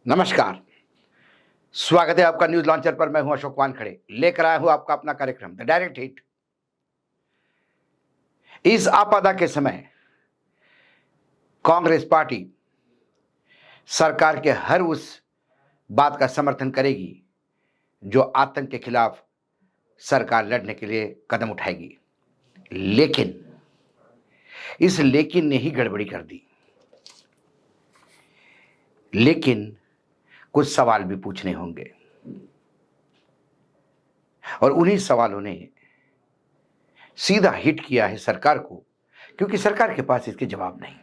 नमस्कार। स्वागत है आपका न्यूज लॉन्चर पर। मैं हूं अशोक वानखड़े, लेकर आया हूं आपका अपना कार्यक्रम द डायरेक्ट हिट। इस आपदा के समय कांग्रेस पार्टी सरकार के हर उस बात का समर्थन करेगी जो आतंक के खिलाफ सरकार लड़ने के लिए कदम उठाएगी। लेकिन इस लेकिन ने ही गड़बड़ी कर दी। लेकिन कुछ सवाल भी पूछने होंगे और उन्हीं सवालों ने सीधा हिट किया है सरकार को, क्योंकि सरकार के पास इसके जवाब नहीं।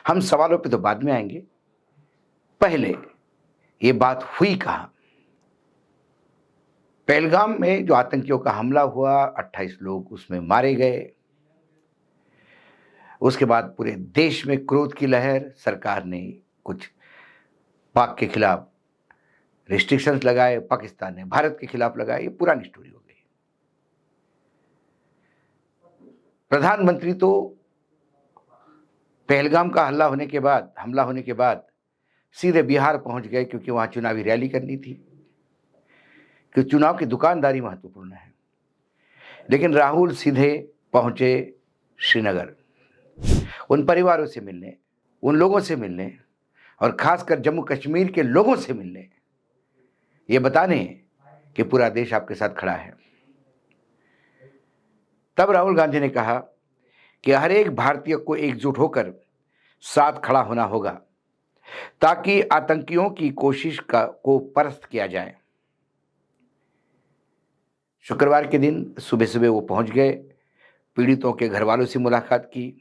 हम सवालों पे तो बाद में आएंगे। पहले ये बात हुई कहां? पहलगाम में जो आतंकियों का हमला हुआ, 28 लोग उसमें मारे गए। उसके बाद पूरे देश में क्रोध की लहर। सरकार ने कुछ पाक के खिलाफ रिस्ट्रिक्शंस लगाए, पाकिस्तान ने भारत के खिलाफ लगाए। ये पुरानी स्टोरी हो गई। प्रधानमंत्री तो पहलगाम का हमला होने के बाद सीधे बिहार पहुंच गए, क्योंकि वहां चुनावी रैली करनी थी, क्योंकि चुनाव की दुकानदारी महत्वपूर्ण है। लेकिन राहुल सीधे पहुंचे श्रीनगर, उन परिवारों से मिलने, उन लोगों से मिलने और खासकर जम्मू कश्मीर के लोगों से मिलने, ये बताने कि पूरा देश आपके साथ खड़ा है। तब राहुल गांधी ने कहा कि हर एक भारतीय को एकजुट होकर साथ खड़ा होना होगा ताकि आतंकियों की कोशिश को परास्त किया जाए। शुक्रवार के दिन सुबह सुबह वो पहुंच गए, पीड़ितों के घर वालों से मुलाकात की।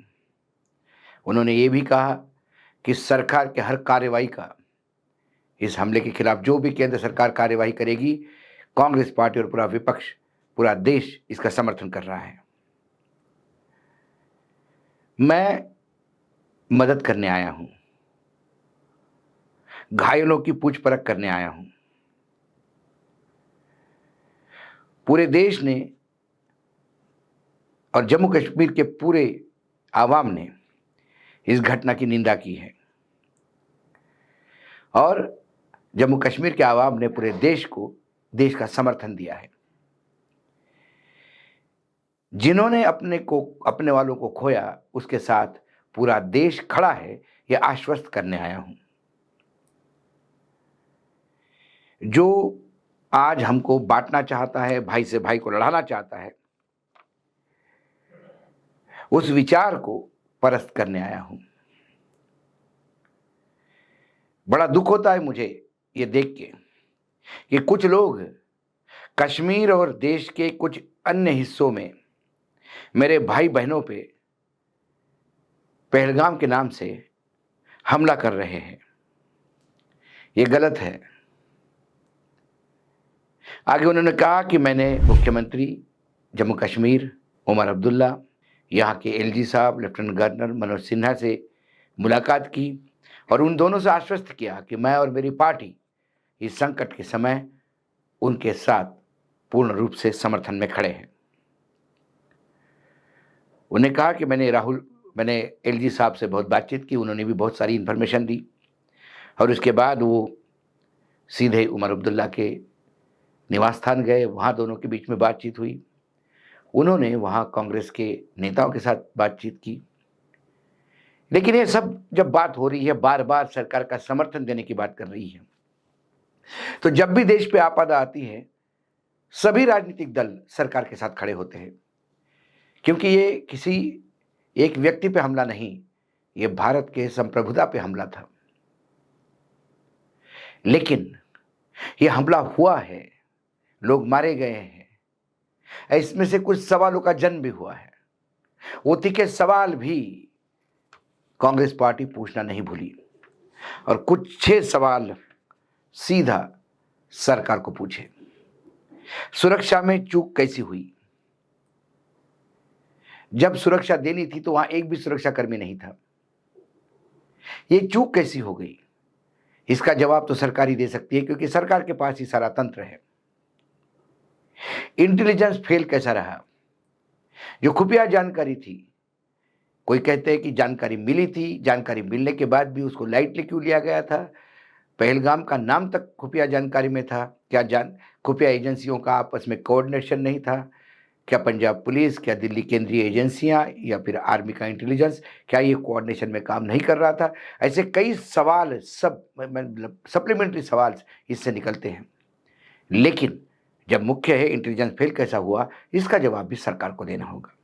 उन्होंने ये भी कहा कि सरकार के हर कार्रवाई का, इस हमले के खिलाफ जो भी केंद्र सरकार कार्रवाई करेगी, कांग्रेस पार्टी और पूरा विपक्ष, पूरा देश इसका समर्थन कर रहा है। मैं मदद करने आया हूं, घायलों की पूछ परख करने आया हूं। पूरे देश ने और जम्मू कश्मीर के पूरे आवाम ने इस घटना की निंदा की है और जम्मू कश्मीर के आवाम ने पूरे देश का समर्थन दिया है। जिन्होंने अपने वालों को खोया, उसके साथ पूरा देश खड़ा है, यह आश्वस्त करने आया हूं। जो आज हमको बांटना चाहता है, भाई से भाई को लड़ाना चाहता है, उस विचार को परास्त करने आया हूं। बड़ा दुख होता है मुझे ये देख के कि कुछ लोग कश्मीर और देश के कुछ अन्य हिस्सों में मेरे भाई बहनों पे पहलगाम के नाम से हमला कर रहे हैं। ये गलत है। आगे उन्होंने कहा कि मैंने मुख्यमंत्री जम्मू कश्मीर उमर अब्दुल्ला, यहाँ के एलजी साहब लेफ्टिनेंट गवर्नर मनोज सिन्हा से मुलाकात की और उन दोनों से आश्वस्त किया कि मैं और मेरी पार्टी इस संकट के समय उनके साथ पूर्ण रूप से समर्थन में खड़े हैं। उन्हें कहा कि मैंने एलजी साहब से बहुत बातचीत की, उन्होंने भी बहुत सारी इन्फॉर्मेशन दी और उसके बाद वो सीधे उमर अब्दुल्ला के निवास स्थान गए। वहाँ दोनों के बीच में बातचीत हुई। उन्होंने वहाँ कांग्रेस के नेताओं के साथ बातचीत की। लेकिन ये सब जब बात हो रही है, बार बार सरकार का समर्थन देने की बात कर रही है, तो जब भी देश पे आपदा आती है, सभी राजनीतिक दल सरकार के साथ खड़े होते हैं, क्योंकि ये किसी एक व्यक्ति पे हमला नहीं, ये भारत के संप्रभुता पे हमला था। लेकिन ये हमला हुआ है, लोग मारे गए हैं, इसमें से कुछ सवालों का जन्म भी हुआ है। वो तीखे सवाल भी कांग्रेस पार्टी पूछना नहीं भूली और कुछ 6 सवाल सीधा सरकार को पूछे। सुरक्षा में चूक कैसी हुई? जब सुरक्षा देनी थी तो वहां एक भी सुरक्षाकर्मी नहीं था। ये चूक कैसी हो गई? इसका जवाब तो सरकार ही दे सकती है, क्योंकि सरकार के पास ही सारा तंत्र है। इंटेलिजेंस फेल कैसा रहा? जो खुफिया जानकारी थी, कोई कहते हैं कि जानकारी मिली थी, जानकारी मिलने के बाद भी उसको लाइटली क्यों लिया गया था? पहलगाम का नाम तक खुफिया जानकारी में था। क्या खुफिया एजेंसियों का आपस में कोऑर्डिनेशन नहीं था? क्या पंजाब पुलिस, क्या दिल्ली केंद्रीय एजेंसियां या फिर आर्मी का इंटेलिजेंस, क्या ये कोऑर्डिनेशन में काम नहीं कर रहा था? ऐसे कई सवाल, सब मतलब सप्लीमेंट्री सवाल इससे निकलते हैं। लेकिन जब मुख्य है इंटेलिजेंस फेल कैसा हुआ, इसका जवाब भी सरकार को देना होगा।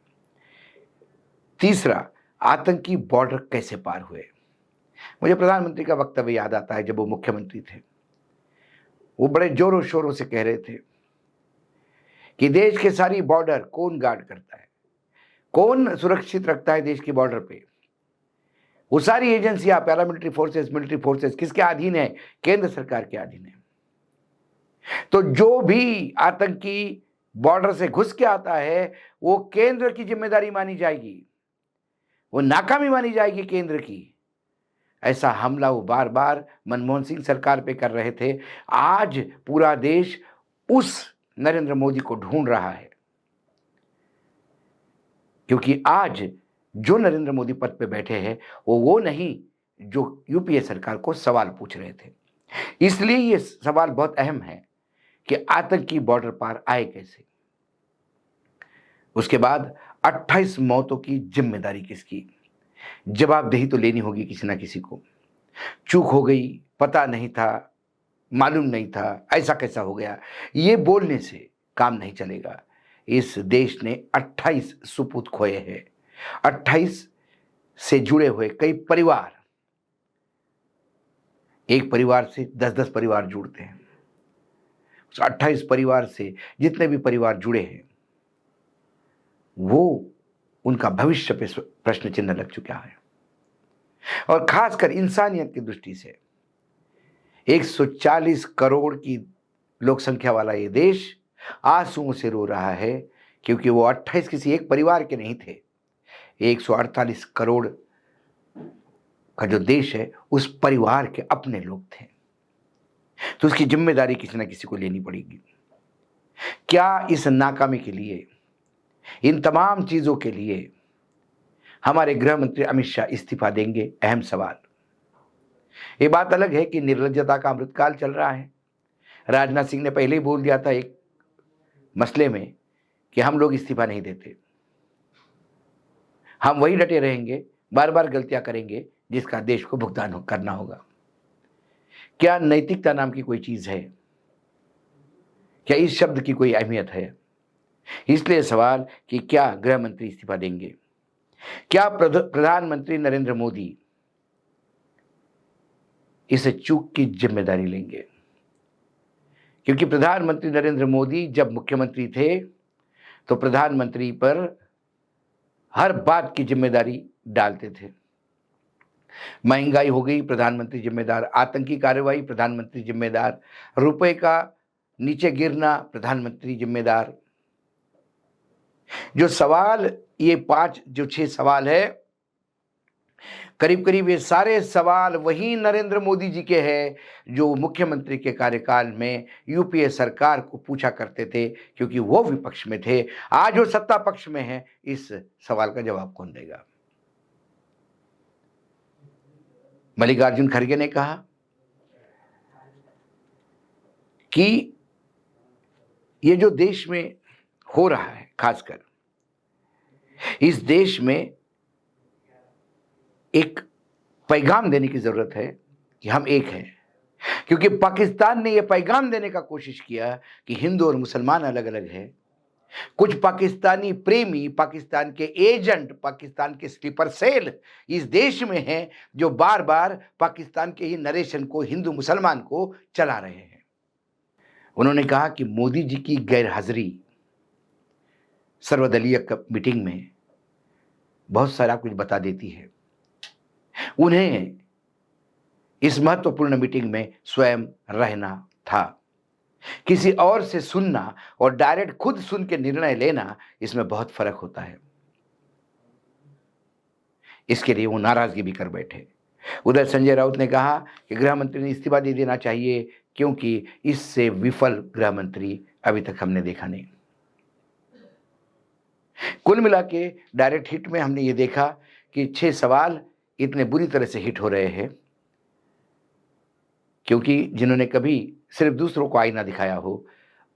तीसरा, आतंकी बॉर्डर कैसे पार हुए? मुझे प्रधानमंत्री का वक्तव्य याद आता है। जब वो मुख्यमंत्री थे, वो बड़े जोरों शोरों से कह रहे थे कि देश के सारी बॉर्डर कौन गार्ड करता है, कौन सुरक्षित रखता है देश की बॉर्डर पे? वो सारी एजेंसियां, पैरामिलिट्री फोर्सेस, मिलिट्री फोर्सेस किसके अधीन है? केंद्र सरकार के अधीन है। तो जो भी आतंकी बॉर्डर से घुस के आता है, वो केंद्र की जिम्मेदारी मानी जाएगी, वो नाकामी मानी जाएगी केंद्र की। ऐसा हमला वो बार बार मनमोहन सिंह सरकार पे कर रहे थे। आज पूरा देश उस नरेंद्र मोदी को ढूंढ रहा है, क्योंकि आज जो नरेंद्र मोदी पद पे बैठे हैं वो नहीं जो यूपीए सरकार को सवाल पूछ रहे थे। इसलिए ये सवाल बहुत अहम है कि आतंकी बॉर्डर पार आए कैसे। उसके बाद 28 मौतों की जिम्मेदारी किसकी? जवाबदेही तो लेनी होगी किसी ना किसी को। चूक हो गई, पता नहीं था, मालूम नहीं था, ऐसा कैसा हो गया, ये बोलने से काम नहीं चलेगा। इस देश ने 28 सुपूत खोए हैं। 28 से जुड़े हुए कई परिवार, एक परिवार से 10-10 परिवार जुड़ते हैं। उस 28 परिवार से जितने भी परिवार जुड़े हैं, वो उनका भविष्य पे प्रश्न चिन्ह लग चुका है। और खासकर इंसानियत की दृष्टि से 140 करोड़ की लोक संख्या वाला ये देश आंसुओं से रो रहा है, क्योंकि वो 28 किसी एक परिवार के नहीं थे। 148 करोड़ का जो देश है, उस परिवार के अपने लोग थे। तो उसकी जिम्मेदारी किसी ना किसी को लेनी पड़ेगी। क्या इस नाकामी के लिए, इन तमाम चीजों के लिए हमारे गृह मंत्री अमित शाह इस्तीफा देंगे? अहम सवाल। ये बात अलग है कि निर्लज्जता का अमृतकाल चल रहा है। राजनाथ सिंह ने पहले ही बोल दिया था एक मसले में कि हम लोग इस्तीफा नहीं देते, हम वही डटे रहेंगे, बार बार गलतियां करेंगे जिसका देश को भुगतान करना होगा। क्या नैतिकता नाम की कोई चीज है? क्या इस शब्द की कोई अहमियत है? इसलिए सवाल कि क्या गृह मंत्री इस्तीफा देंगे? क्या प्रधानमंत्री नरेंद्र मोदी इस चूक की जिम्मेदारी लेंगे? क्योंकि प्रधानमंत्री नरेंद्र मोदी जब मुख्यमंत्री थे तो प्रधानमंत्री पर हर बात की जिम्मेदारी डालते थे। महंगाई हो गई, प्रधानमंत्री जिम्मेदार। आतंकी कार्रवाई, प्रधानमंत्री जिम्मेदार। रुपए का नीचे गिरना, प्रधानमंत्री जिम्मेदार। जो सवाल, ये 6 सवाल है, करीब करीब ये सारे सवाल वही नरेंद्र मोदी जी के हैं जो मुख्यमंत्री के कार्यकाल में यूपीए सरकार को पूछा करते थे, क्योंकि वो विपक्ष में थे। आज वो सत्ता पक्ष में है, इस सवाल का जवाब कौन देगा? मल्लिकार्जुन खड़गे ने कहा कि ये जो देश में हो रहा है, खासकर इस देश में एक पैगाम देने की जरूरत है कि हम एक हैं। क्योंकि पाकिस्तान ने यह पैगाम देने का कोशिश किया कि हिंदू और मुसलमान अलग अलग है। कुछ पाकिस्तानी प्रेमी, पाकिस्तान के एजेंट, पाकिस्तान के स्लीपर सेल इस देश में हैं जो बार बार पाकिस्तान के ही नरेशन को, हिंदू मुसलमान को चला रहे हैं। उन्होंने कहा कि मोदी जी की गैरहाजिरी सर्वदलीय मीटिंग में बहुत सारा कुछ बता देती है। उन्हें इस महत्वपूर्ण मीटिंग में स्वयं रहना था। किसी और से सुनना और डायरेक्ट खुद सुन के निर्णय लेना, इसमें बहुत फर्क होता है। इसके लिए वो नाराजगी भी कर बैठे। उधर संजय राउत ने कहा कि गृह मंत्री ने इस्तीफा दे देना चाहिए, क्योंकि इससे विफल गृह मंत्री अभी तक हमने देखा नहीं। कुल मिला के डायरेक्ट हिट में हमने ये देखा कि 6 सवाल इतने बुरी तरह से हिट हो रहे हैं क्योंकि जिन्होंने कभी सिर्फ दूसरों को आईना दिखाया हो,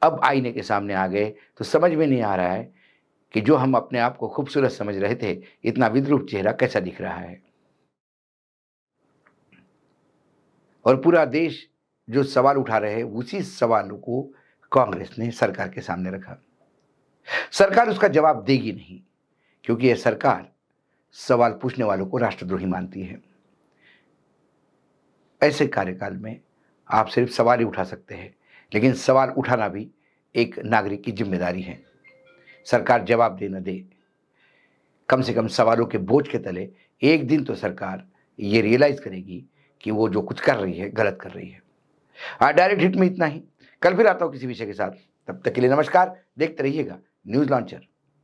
अब आईने के सामने आ गए तो समझ में नहीं आ रहा है कि जो हम अपने आप को खूबसूरत समझ रहे थे, इतना विद्रूप चेहरा कैसा दिख रहा है। और पूरा देश जो सवाल उठा रहे हैं, उसी सवालों को कांग्रेस ने सरकार के सामने रखा। सरकार उसका जवाब देगी नहीं, क्योंकि यह सरकार सवाल पूछने वालों को राष्ट्रद्रोही मानती है। ऐसे कार्यकाल में आप सिर्फ सवाल ही उठा सकते हैं, लेकिन सवाल उठाना भी एक नागरिक की जिम्मेदारी है। सरकार जवाब दे न दे, कम से कम सवालों के बोझ के तले एक दिन तो सरकार ये रियलाइज करेगी कि वो जो कुछ कर रही है गलत कर रही है। डायरेक्ट हिट में इतना ही। कल फिर आता हूं किसी विषय के साथ। तब तक के लिए नमस्कार। देखते रहिएगा न्यूज लॉन्चर।